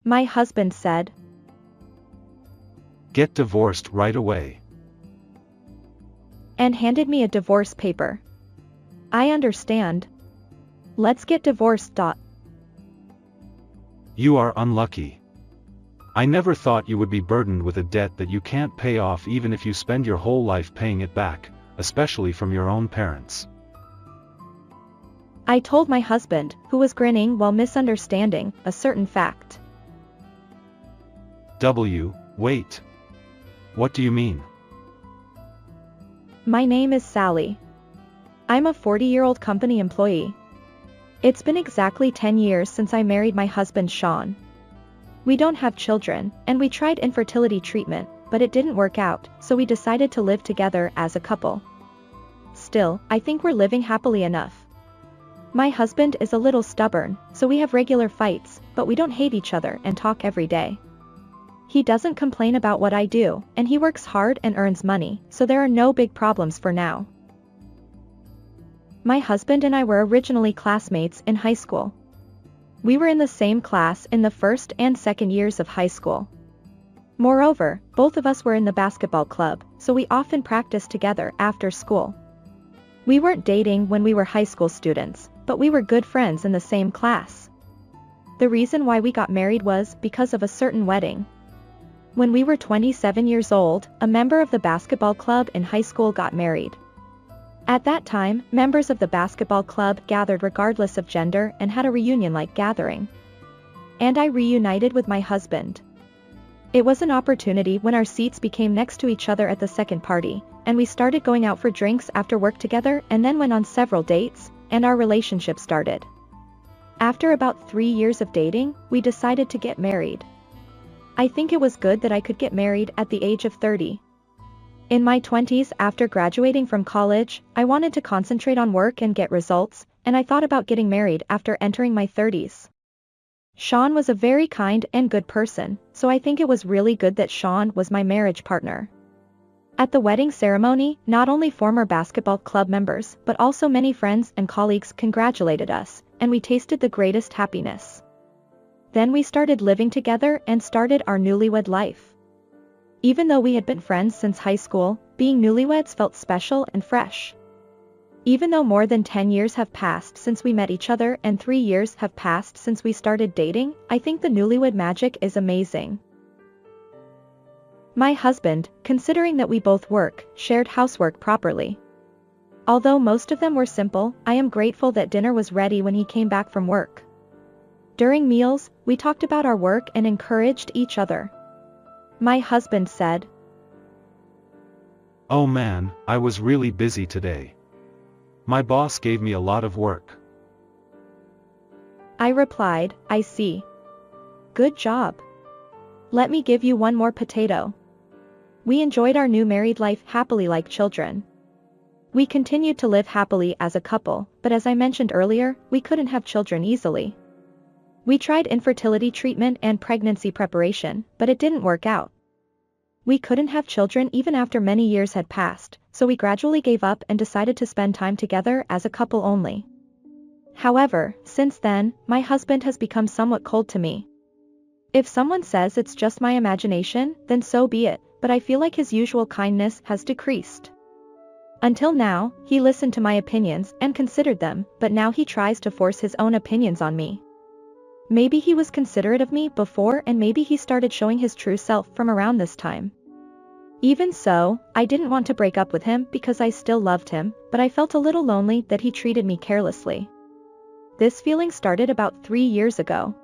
My husband said. Get divorced right away. And handed me a divorce paper. I understand. Let's get divorced. You are unlucky. I never thought you would be burdened with a debt that you can't pay off even if you spend your whole life paying it back, especially from your own parents. I told my husband, who was grinning while misunderstanding a certain fact. Wait. What do you mean? My name is Sally. I'm a 40-year-old company employee. It's been exactly 10 years since I married my husband Sean. We don't have children, and we tried infertility treatment, but it didn't work out, so we decided to live together as a couple. Still, I think we're living happily enough. My husband is a little stubborn, so we have regular fights, but we don't hate each other and talk every day. He doesn't complain about what I do, and he works hard and earns money, so there are no big problems for now. My husband and I were originally classmates in high school. We were in the same class in the first and second years of high school. Moreover, both of us were in the basketball club, so we often practiced together after school. We weren't dating when we were high school students, but we were good friends in the same class. The reason why we got married was because of a certain wedding. When we were 27 years old, a member of the basketball club in high school got married. At that time, members of the basketball club gathered regardless of gender and had a reunion-like gathering. And I reunited with my husband. It was an opportunity when our seats became next to each other at the second party, and we started going out for drinks after work together and then went on several dates, and our relationship started. After about 3 years of dating, we decided to get married. I think it was good that I could get married at the age of 30. In my 20s after graduating from college, I wanted to concentrate on work and get results, and I thought about getting married after entering my 30s. Sean was a very kind and good person, so I think it was really good that Sean was my marriage partner. At the wedding ceremony, not only former basketball club members but also many friends and colleagues congratulated us, and we tasted the greatest happiness. Then we started living together and started our newlywed life. Even though we had been friends since high school, being newlyweds felt special and fresh. Even though more than 10 years have passed since we met each other and 3 years have passed since we started dating, I think the newlywed magic is amazing. My husband, considering that we both work, shared housework properly. Although most of them were simple, I am grateful that dinner was ready when he came back from work. During meals, we talked about our work and encouraged each other. My husband said, "Oh man, I was really busy today. My boss gave me a lot of work." I replied, "I see. Good job. Let me give you one more potato." We enjoyed our new married life happily like children. We continued to live happily as a couple, but as I mentioned earlier, we couldn't have children easily. We tried infertility treatment and pregnancy preparation, but it didn't work out. We couldn't have children even after many years had passed, so we gradually gave up and decided to spend time together as a couple only. However, since then, my husband has become somewhat cold to me. If someone says it's just my imagination, then so be it, but I feel like his usual kindness has decreased. Until now, he listened to my opinions and considered them, but now he tries to force his own opinions on me. Maybe he was considerate of me before and maybe he started showing his true self from around this time. Even so, I didn't want to break up with him because I still loved him, but I felt a little lonely that he treated me carelessly. This feeling started about 3 years ago.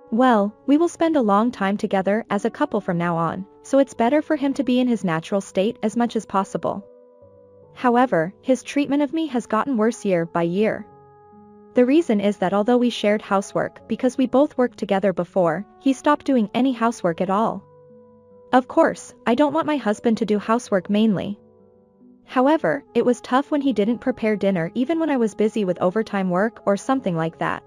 Well, we will spend a long time together as a couple from now on, so it's better for him to be in his natural state as much as possible. However, his treatment of me has gotten worse year by year. The reason is that although we shared housework because we both worked together before, he stopped doing any housework at all. Of course, I don't want my husband to do housework mainly. However, it was tough when he didn't prepare dinner even when I was busy with overtime work or something like that.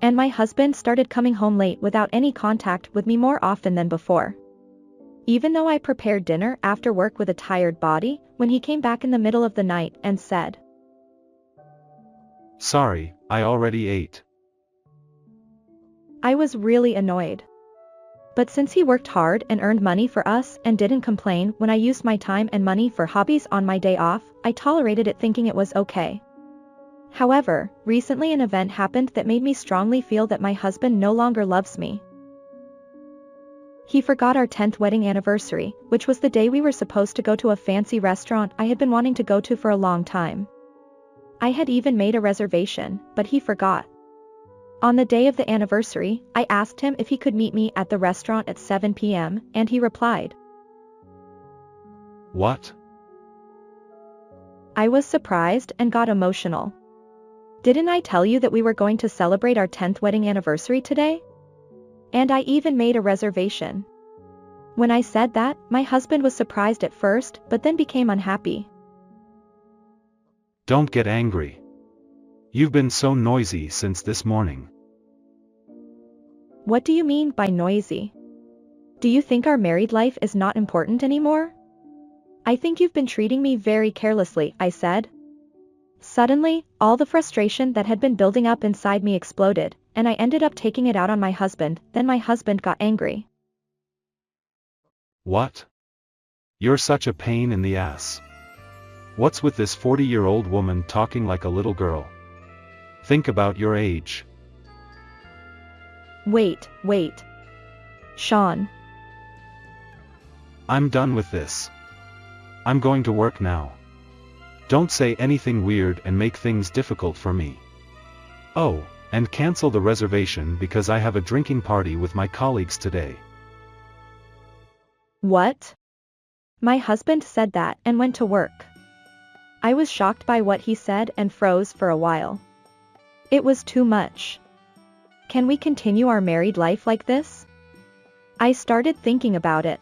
And my husband started coming home late without any contact with me more often than before. Even though I prepared dinner after work with a tired body, when he came back in the middle of the night and said, "Sorry, I already ate." I was really annoyed. But since he worked hard and earned money for us and didn't complain when I used my time and money for hobbies on my day off, I tolerated it thinking it was okay. However, recently an event happened that made me strongly feel that my husband no longer loves me. He forgot our 10th wedding anniversary, which was the day we were supposed to go to a fancy restaurant I had been wanting to go to for a long time. I had even made a reservation, but he forgot. On the day of the anniversary, I asked him if he could meet me at the restaurant at 7 p.m., and he replied. What? I was surprised and got emotional. Didn't I tell you that we were going to celebrate our 10th wedding anniversary today? And I even made a reservation. When I said that, my husband was surprised at first, but then became unhappy. Don't get angry. You've been so noisy since this morning. What do you mean by noisy? Do you think our married life is not important anymore? I think you've been treating me very carelessly, I said. Suddenly, all the frustration that had been building up inside me exploded, and I ended up taking it out on my husband. Then my husband got angry. What? You're such a pain in the ass. What's with this 40-year-old woman talking like a little girl? Think about your age. Wait. Sean. I'm done with this. I'm going to work now. Don't say anything weird and make things difficult for me. Oh, and cancel the reservation because I have a drinking party with my colleagues today. What? My husband said that and went to work. I was shocked by what he said and froze for a while. It was too much. Can we continue our married life like this? I started thinking about it.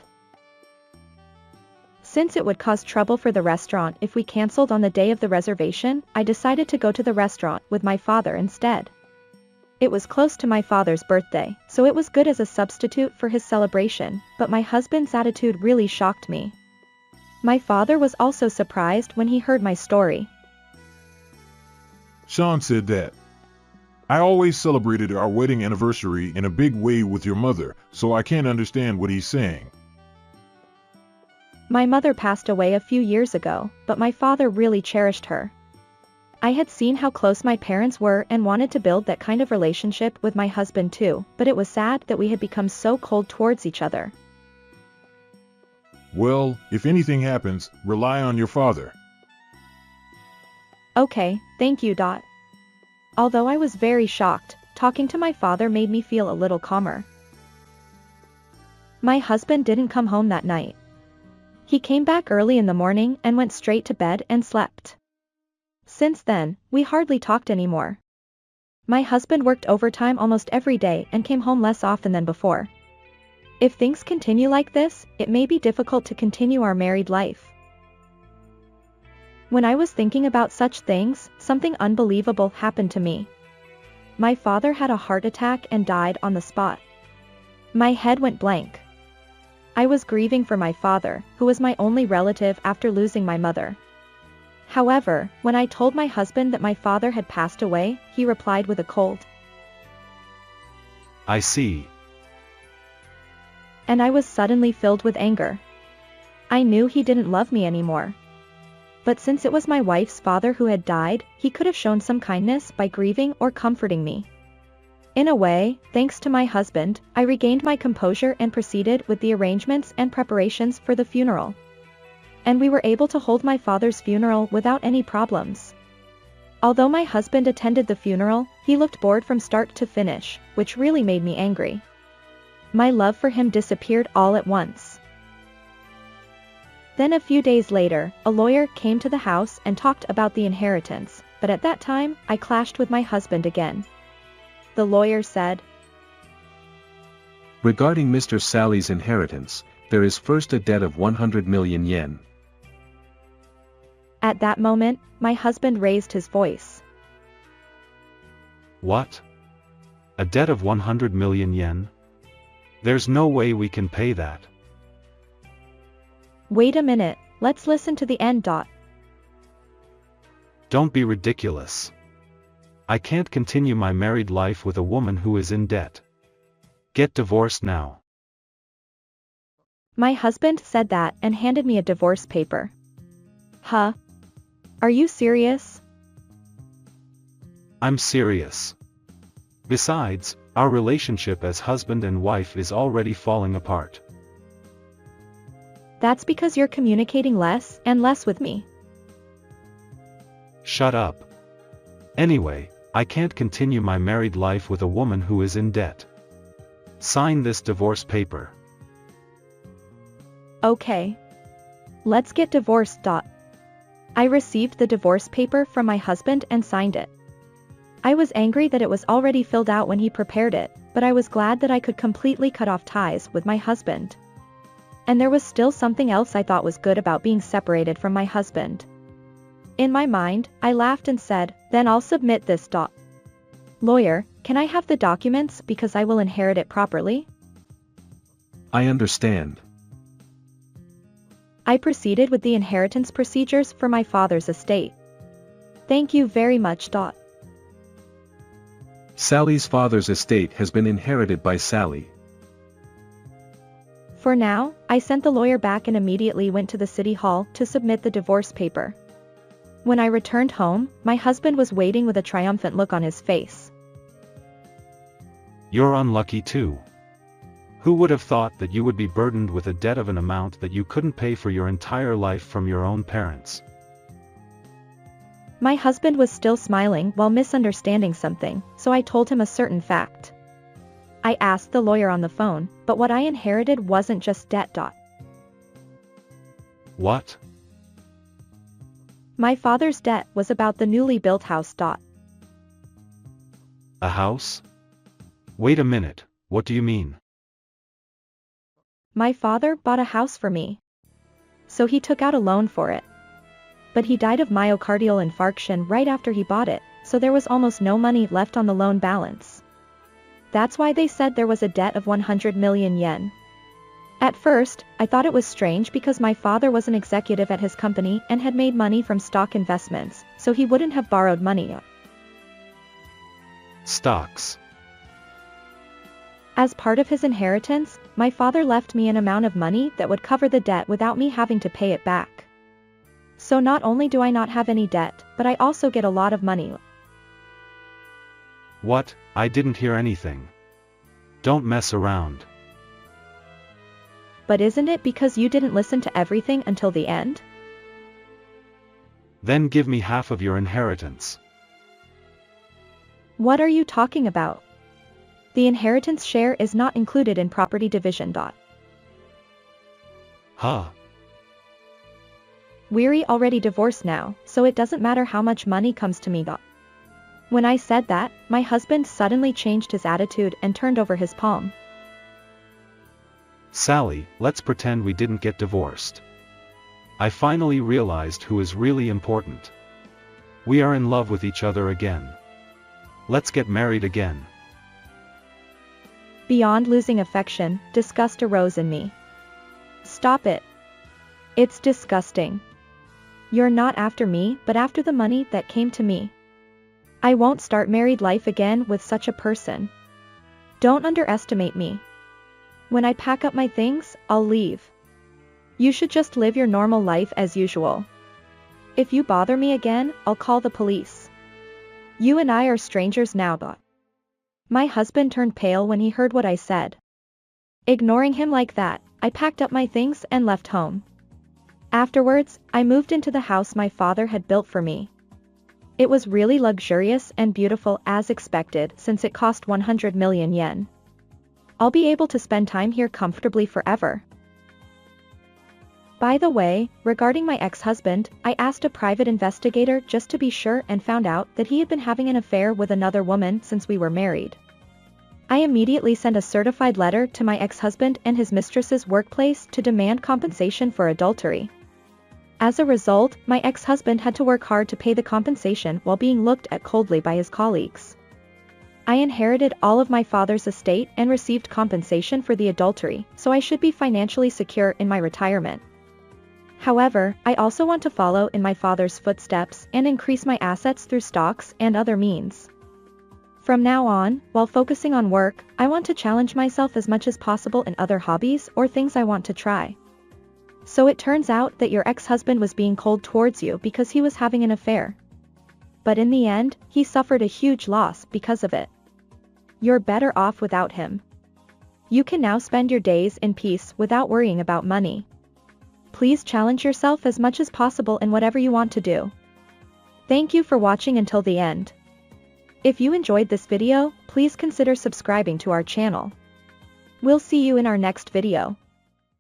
Since it would cause trouble for the restaurant if we canceled on the day of the reservation, I decided to go to the restaurant with my father instead. It was close to my father's birthday, so it was good as a substitute for his celebration, but my husband's attitude really shocked me. My father was also surprised when he heard my story. Sean said that. I always celebrated our wedding anniversary in a big way with your mother, so I can't understand what he's saying. My mother passed away a few years ago, but my father really cherished her. I had seen how close my parents were and wanted to build that kind of relationship with my husband too, but it was sad that we had become so cold towards each other. Well, if anything happens, rely on your father. Okay, thank you. Although I was very shocked, talking to my father made me feel a little calmer. My husband didn't come home that night. He came back early in the morning and went straight to bed and slept. Since then, we hardly talked anymore. My husband worked overtime almost every day and came home less often than before. If things continue like this, it may be difficult to continue our married life. When I was thinking about such things, something unbelievable happened to me. My father had a heart attack and died on the spot. My head went blank. I was grieving for my father, who was my only relative after losing my mother. However, when I told my husband that my father had passed away, he replied with a cold, I see. And I was suddenly filled with anger. I knew he didn't love me anymore. But since it was my wife's father who had died, he could have shown some kindness by grieving or comforting me. In a way, thanks to my husband, I regained my composure and proceeded with the arrangements and preparations for the funeral. And we were able to hold my father's funeral without any problems. Although my husband attended the funeral, he looked bored from start to finish, which really made me angry. My love for him disappeared all at once. Then a few days later, a lawyer came to the house and talked about the inheritance, but at that time, I clashed with my husband again. The lawyer said, Regarding Mr. Sally's inheritance, there is first a debt of 100 million yen. At that moment, my husband raised his voice. What? A debt of 100 million yen? There's no way we can pay that. Wait a minute, let's listen to the end. Don't be ridiculous. I can't continue my married life with a woman who is in debt. Get divorced now. My husband said that and handed me a divorce paper. Huh? Are you serious? I'm serious. Besides, our relationship as husband and wife is already falling apart. That's because you're communicating less and less with me. Shut up. Anyway, I can't continue my married life with a woman who is in debt. Sign this divorce paper. Okay. Let's get divorced. I received the divorce paper from my husband and signed it. I was angry that it was already filled out when he prepared it, but I was glad that I could completely cut off ties with my husband. And there was still something else I thought was good about being separated from my husband. In my mind, I laughed and said, then I'll submit this. Lawyer, can I have the documents because I will inherit it properly? I understand. I proceeded with the inheritance procedures for my father's estate. Thank you very much. Sally's father's estate has been inherited by Sally. For now, I sent the lawyer back and immediately went to the city hall to submit the divorce paper. When I returned home, my husband was waiting with a triumphant look on his face. You're unlucky too. Who would have thought that you would be burdened with a debt of an amount that you couldn't pay for your entire life from your own parents? My husband was still smiling while misunderstanding something, so I told him a certain fact. I asked the lawyer on the phone, but what I inherited wasn't just debt. What? My father's debt was about the newly built house. A house? Wait a minute, what do you mean? My father bought a house for me. So he took out a loan for it. But he died of myocardial infarction right after he bought it, so there was almost no money left on the loan balance. That's why they said there was a debt of 100 million yen. At first, I thought it was strange because my father was an executive at his company and had made money from stock investments, so he wouldn't have borrowed money. Stocks. As part of his inheritance, my father left me an amount of money that would cover the debt without me having to pay it back. So not only do I not have any debt, but I also get a lot of money. What? I didn't hear anything. Don't mess around. But isn't it because you didn't listen to everything until the end? Then give me half of your inheritance. What are you talking about? The inheritance share is not included in property division. Huh? We're already divorced now, so it doesn't matter how much money comes to me. When I said that, my husband suddenly changed his attitude and turned over his palm. Sally, let's pretend we didn't get divorced. I finally realized who is really important. We are in love with each other again. Let's get married again. Beyond losing affection, disgust arose in me. Stop it. It's disgusting. You're not after me, but after the money that came to me. I won't start married life again with such a person. Don't underestimate me. When I pack up my things, I'll leave. You should just live your normal life as usual. If you bother me again, I'll call the police. You and I are strangers now. My husband turned pale when he heard what I said. Ignoring him like that, I packed up my things and left home. Afterwards, I moved into the house my father had built for me. It was really luxurious and beautiful as expected since it cost 100 million yen. I'll be able to spend time here comfortably forever. By the way, regarding my ex-husband, I asked a private investigator just to be sure and found out that he had been having an affair with another woman since we were married. I immediately sent a certified letter to my ex-husband and his mistress's workplace to demand compensation for adultery. As a result, my ex-husband had to work hard to pay the compensation while being looked at coldly by his colleagues. I inherited all of my father's estate and received compensation for the adultery, so I should be financially secure in my retirement. However, I also want to follow in my father's footsteps and increase my assets through stocks and other means. From now on, while focusing on work, I want to challenge myself as much as possible in other hobbies or things I want to try. So it turns out that your ex-husband was being cold towards you because he was having an affair. But in the end, he suffered a huge loss because of it. You're better off without him. You can now spend your days in peace without worrying about money. Please challenge yourself as much as possible in whatever you want to do. Thank you for watching until the end. If you enjoyed this video, please consider subscribing to our channel. We'll see you in our next video.